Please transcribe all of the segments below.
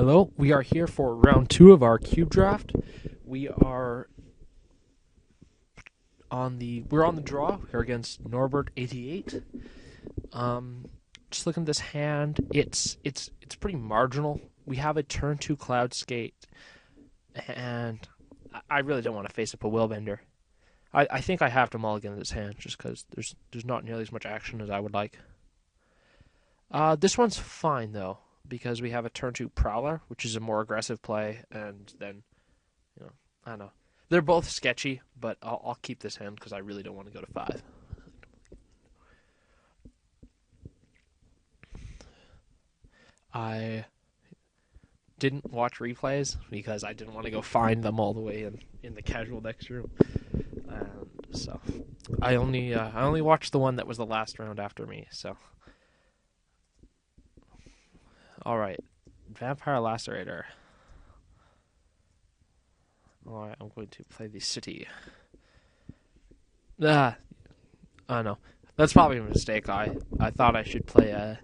Hello, we are here for round 2 of our cube draft. We are we're on the draw. We're against Norbert88. Just looking at this hand, it's pretty marginal. We have a turn 2 cloud skate, and I really don't want to face up a Willbender. I think I have to mulligan this hand just because there's not nearly as much action as I would like. This one's fine though, because we have a turn 2 Prowler, which is a more aggressive play, and then, I don't know. They're both sketchy, but I'll keep this hand because I really don't want to go to 5. I didn't watch replays because I didn't want to go find them all the way in the casual decks room. So I only watched the one that was the last round after me, so. Alright, Vampire Lacerator. Alright, I'm going to play the City. I know. That's probably a mistake. I thought I should play a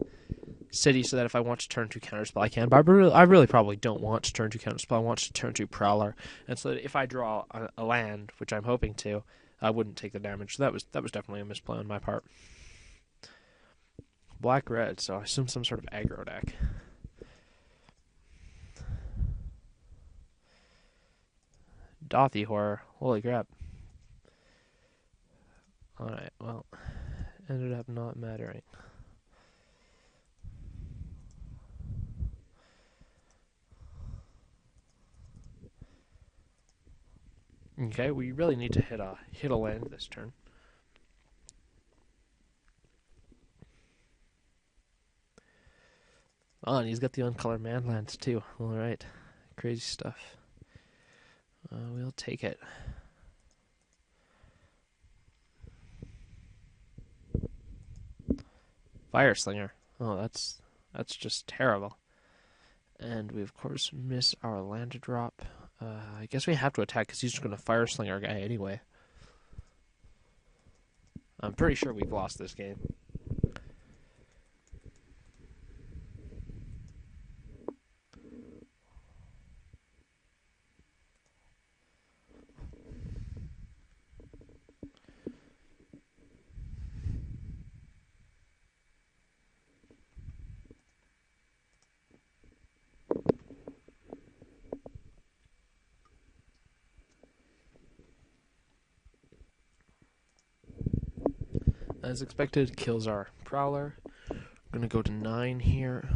City so that if I want to turn 2 counterspell, I can. But I really probably don't want to turn 2 counterspell. I want to turn 2 Prowler. And so that if I draw a land, which I'm hoping to, I wouldn't take the damage. So that was definitely a misplay on my part. Black-red, so I assume some sort of aggro deck. Dothy horror. Holy crap. Alright, well, ended up not mattering. Okay, we really need to hit a land this turn. Oh, and he's got the uncolored manlands too. Alright, crazy stuff. We'll take it. Fire Slinger. Oh, that's just terrible. And we of course miss our land drop. I guess we have to attack because he's just going to Fire Sling our guy anyway. I'm pretty sure we've lost this game. As expected, kills our Prowler. I'm going to go to 9 here.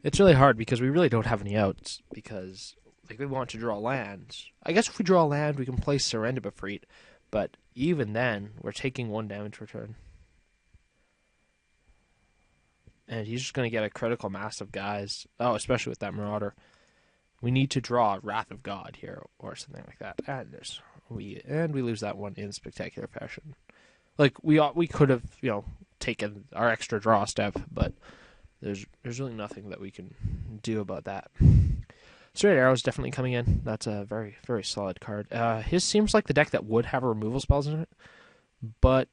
It's really hard because we really don't have any outs because we want to draw lands. I guess if we draw land, we can play Serendibifreet, but even then, we're taking 1 damage return. And he's just going to get a critical mass of guys. Oh, especially with that Marauder. We need to draw Wrath of God here or something like that. And we lose that one in spectacular fashion. We could have, taken our extra draw step, but there's really nothing that we can do about that. Straight Arrow is definitely coming in. That's a very, very solid card. His seems like the deck that would have removal spells in it, but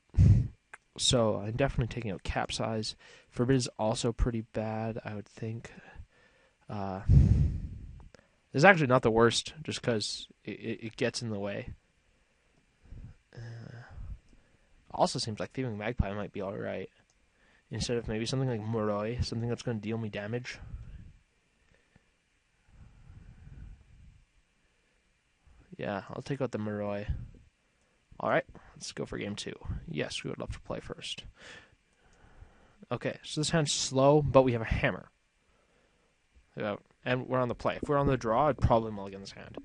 so I'm definitely taking out Capsize. Forbid is also pretty bad, I would think. It's actually not the worst, just because it gets in the way. Also seems like Thieving Magpie might be alright. Instead of maybe something like Moroi, something that's going to deal me damage. Yeah, I'll take out the Moroi. Alright, let's go for game 2. Yes, we would love to play first. Okay, so this hand's slow, but we have a hammer. And we're on the play. If we're on the draw, I'd probably mulligan this hand.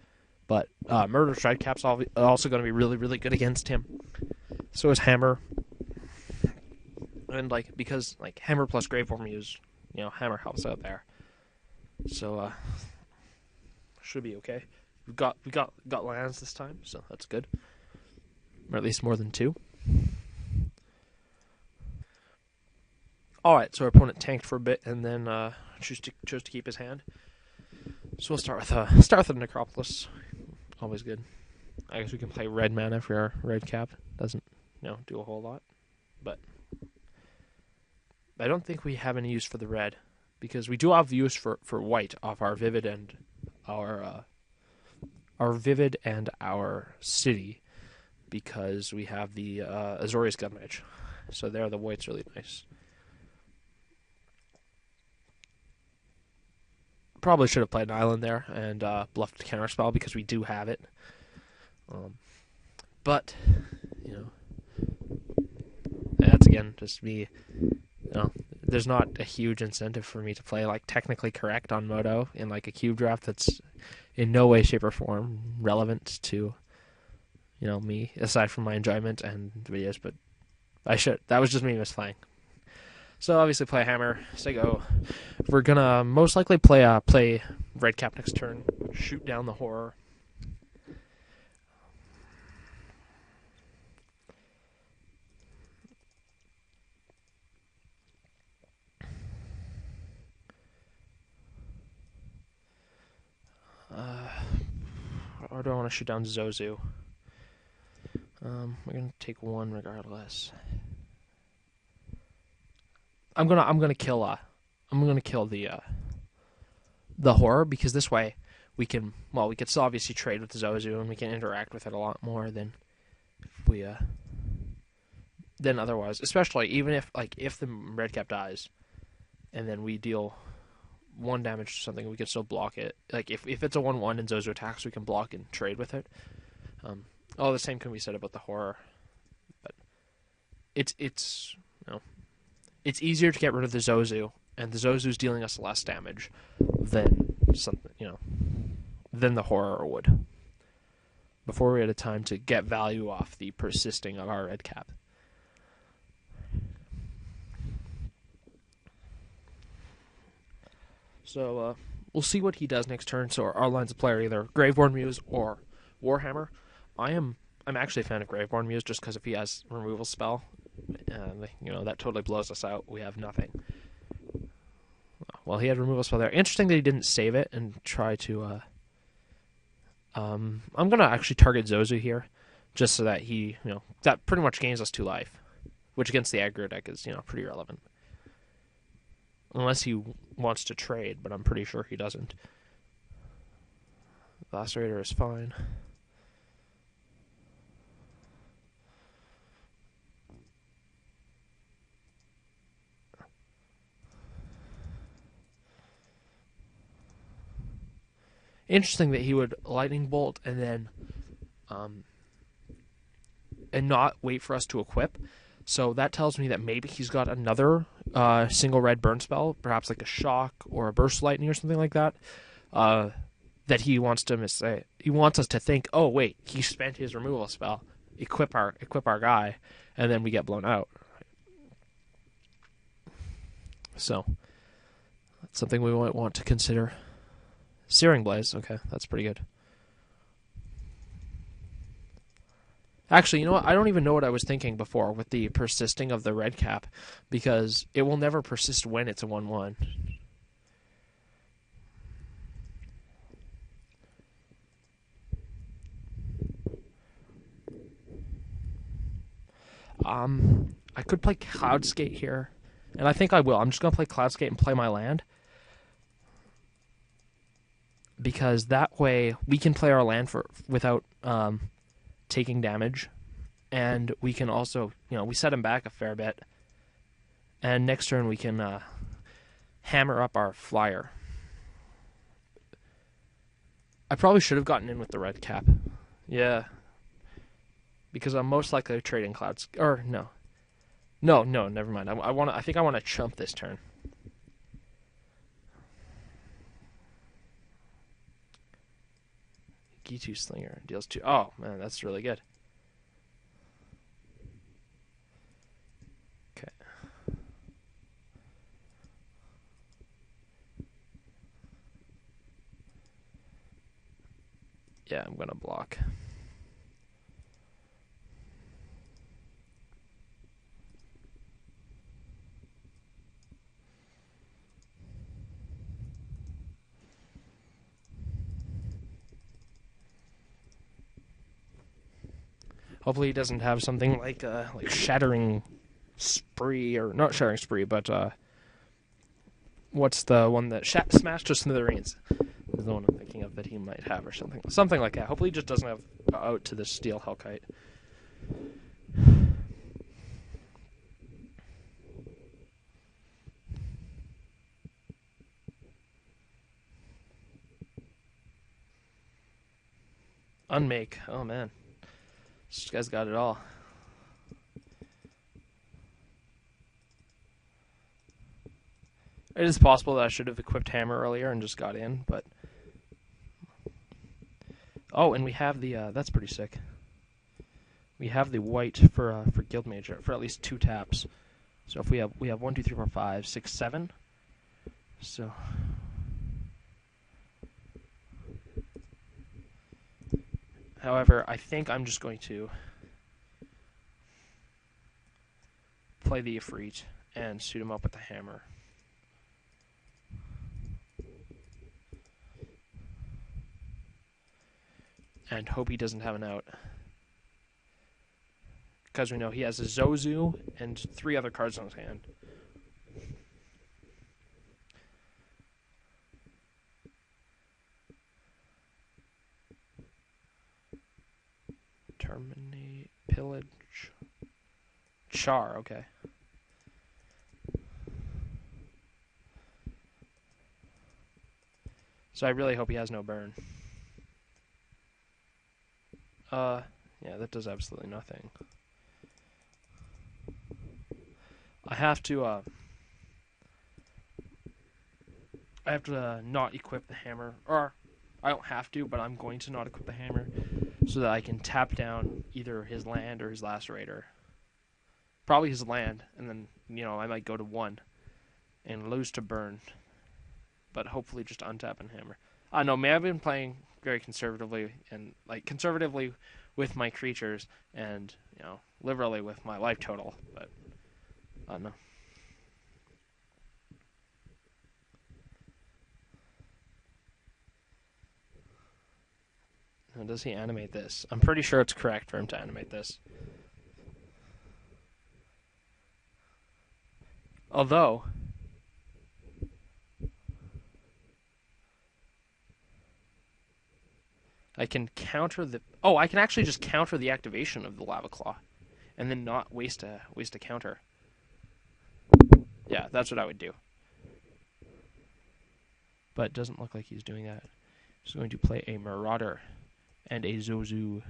But Murder Strike Cap's also going to be really, really good against him. So is Hammer. And because Hammer plus Graveworm use, Hammer helps out there. So should be okay. We got lands this time, so that's good. Or at least more than 2. Alright, so our opponent tanked for a bit and then chose to keep his hand. So we'll start with a Necropolis. Always good. I guess we can play red mana for our red cap. Doesn't do a whole lot. But I don't think we have any use for the red because we do have use for white off our vivid and our city, because we have the Azorius gun mage. So there, the white's really nice. Probably should have played an island there and bluffed counterspell because we do have it. But that's again just me. There's not a huge incentive for me to play like technically correct on Moto in like a cube draft that's in no way, shape, or form relevant to me, aside from my enjoyment and videos. But I should. That was just me misplaying. So obviously play hammer. Sego. We're gonna most likely play red cap next turn. Shoot down the horror. Or do I want to shoot down Zozu? We're gonna take one regardless. I'm gonna kill the horror, because this way we can still obviously trade with Zozu and we can interact with it a lot more than if we than otherwise. Especially even if the red cap dies and then we deal 1 damage to something, we can still block it. Like if it's a 1/1 and Zozu attacks, we can block and trade with it. The same can be said about the horror, but it's easier to get rid of the Zozu, and the Zozu's dealing us less damage than than the horror would. Before we had a time to get value off the persisting of our red cap. So we'll see what he does next turn. So our lines of play are either Graveborn Muse or Warhammer. I'm actually a fan of Graveborn Muse just because if he has removal spell, that totally blows us out. We have nothing. Well, he had removal spell there. Interesting that he didn't save it and try to. I'm gonna actually target Zozu here, just so that he, that pretty much gains us 2 life, which against the aggro deck is pretty relevant. Unless he wants to trade, but I'm pretty sure he doesn't. Lacerator is fine. Interesting that he would lightning bolt and then and not wait for us to equip. So that tells me that maybe he's got another single red burn spell, perhaps like a shock or a burst lightning or something like that. That he wants to he wants us to think, oh wait, he spent his removal spell, equip our guy, and then we get blown out. So that's something we might want to consider. Searing Blaze, okay, that's pretty good. Actually, you know what? I don't even know what I was thinking before with the persisting of the red cap, because it will never persist when it's a 1/1. I could play Cloudskate here, and I think I will. I'm just going to play Cloudskate and play my land, because that way we can play our land without taking damage, and we can also, we set him back a fair bit, and next turn we can hammer up our flyer. I probably should have gotten in with the red cap. Yeah. Because I'm most likely trading clouds. Or no, never mind. I think I want to chump this turn. G2 Slinger deals 2. Oh man, that's really good. Okay. Yeah, I'm gonna block. Hopefully he doesn't have something like Shattering Spree, or not Shattering Spree, but What's the one that smashed to smithereens? Is the one I'm thinking of that he might have or something like that. Hopefully he just doesn't have out to the steel Hellkite. Unmake. Oh man, this guy's got it all. It is possible that I should have equipped hammer earlier and just got in, but oh, and we have the that's pretty sick. We have the white for guild major for at least 2 taps. So if we have 1, 2, 3, 4, 5, 6, 7. So however, I think I'm just going to play the Ifrit and suit him up with the hammer. And hope he doesn't have an out. Because we know he has a Zozu and 3 other cards on his hand. Terminate, pillage, char, okay. So I really hope he has no burn. Yeah, that does absolutely nothing. I have to not equip the hammer, or I don't have to, but I'm going to not equip the hammer so that I can tap down either his land or his lacerator. Probably his land, and then, I might go to 1 and lose to burn, but hopefully just untap and hammer. I know, maybe I've been playing very conservatively, and conservatively with my creatures, and liberally with my life total, but I don't know. Now, does he animate this? I'm pretty sure it's correct for him to animate this. Although I can counter the... Oh, I can actually just counter the activation of the Lava Claw and then not waste a counter. Yeah, that's what I would do. But it doesn't look like he's doing that. He's going to play a Marauder and a Zozu.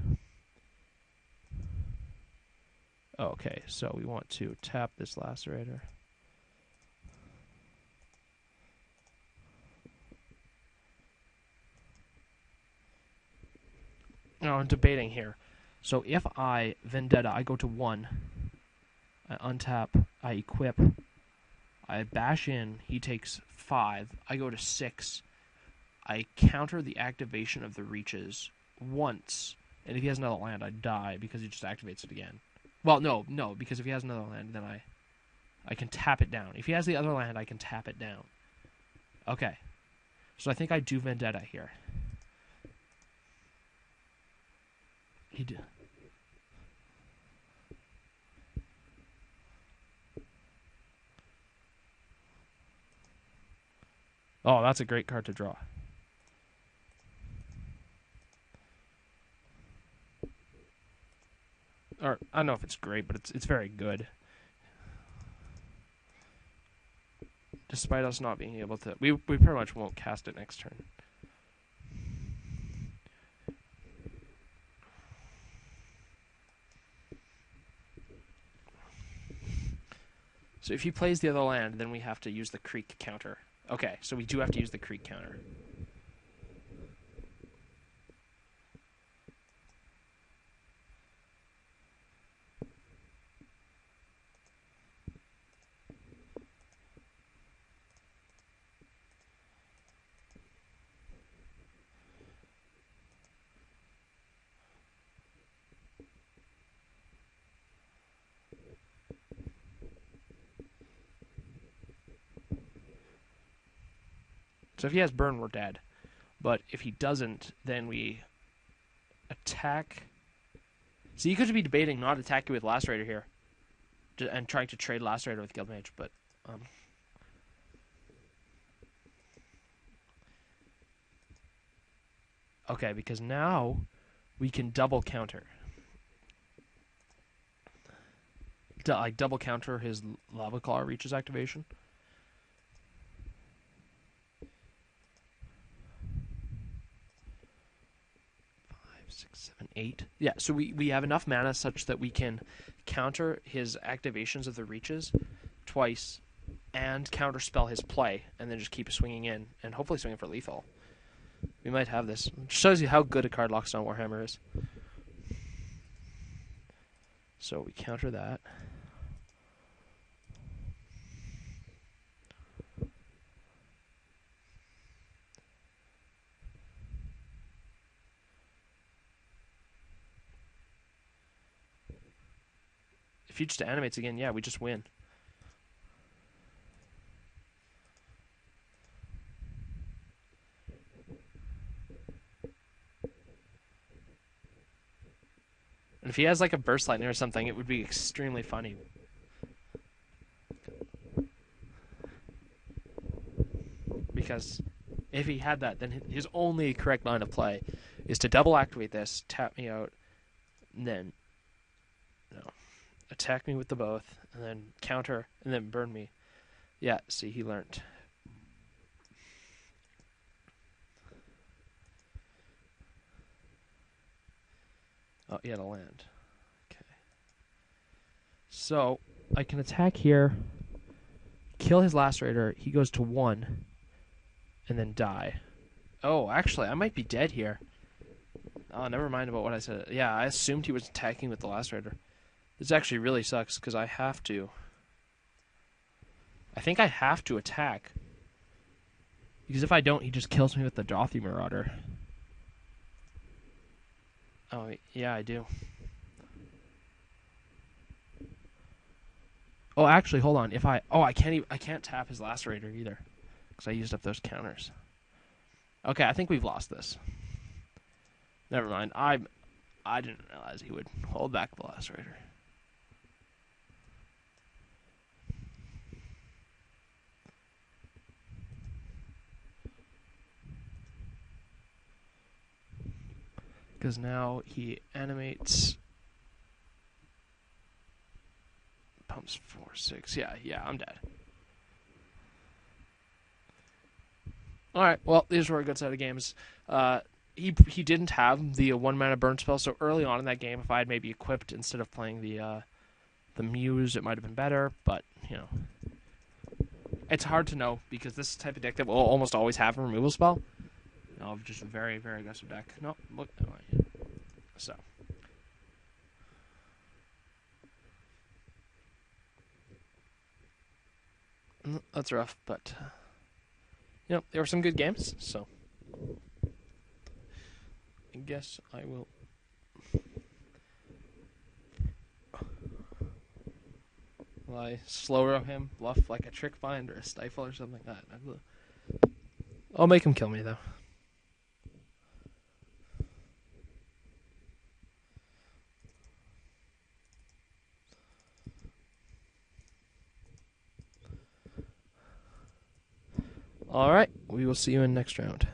Okay, so we want to tap this Lacerator. Now I'm debating here. So if I Vendetta, I go to 1. I untap, I equip, I bash in, he takes 5, I go to 6, I counter the activation of the reaches once, and if he has another land, I die because he just activates it again. Well, no, because if he has another land, then I can tap it down. If he has the other land, I can tap it down. Okay. So I think I do Vendetta here. He did. Oh, that's a great card to draw. Or I don't know if it's great, but it's very good. Despite us not being able to, we pretty much won't cast it next turn. So if he plays the other land, then we have to use the creek counter. Okay, so we do have to use the creek counter. So if he has burn, we're dead. But if he doesn't, then we attack. So you could be debating not attacking with Lacerator here, and trying to trade Lacerator with Guildmage, but Okay, because now we can double counter. Like double counter his lava claw reaches activation. 5, 6, 7, 8. Yeah, so we have enough mana such that we can counter his activations of the reaches twice and counterspell his play, and then just keep swinging in, and hopefully swinging for lethal. We might have this. It shows you how good a card Lockstone Warhammer is. So we counter that. If he just animates again, yeah, we just win. And if he has like a burst lightning or something, it would be extremely funny. Because if he had that, then his only correct line of play is to double activate this, tap me out, and then attack me with the both, and then counter, and then burn me. Yeah, see, he learned. Oh, he had a land. Okay. So, I can attack here, kill his Lacerator, he goes to 1, and then die. Oh, actually, I might be dead here. Oh, never mind about what I said. Yeah, I assumed he was attacking with the Lacerator. This actually really sucks, because I have to. I think I have to attack. Because if I don't, he just kills me with the Dothy Marauder. Oh, yeah, I do. Oh, actually, hold on. If I I can't tap his Lacerator either, because I used up those counters. Okay, I think we've lost this. Never mind. I didn't realize he would hold back the Lacerator. Because now he animates. Pumps 4, 6. Yeah, I'm dead. Alright, well, these were a good set of games. He didn't have the 1 mana burn spell, so early on in that game, if I had maybe equipped instead of playing the Muse, it might have been better, but, you know. It's hard to know, because this type of deck that will almost always have a removal spell. Just a very, very aggressive deck. No, look. So. That's rough, but, there were some good games, so. I guess I will. Will I slow row him, bluff like a trick bind or a stifle or something like that? I'll make him kill me, though. Alright, we will see you in next round.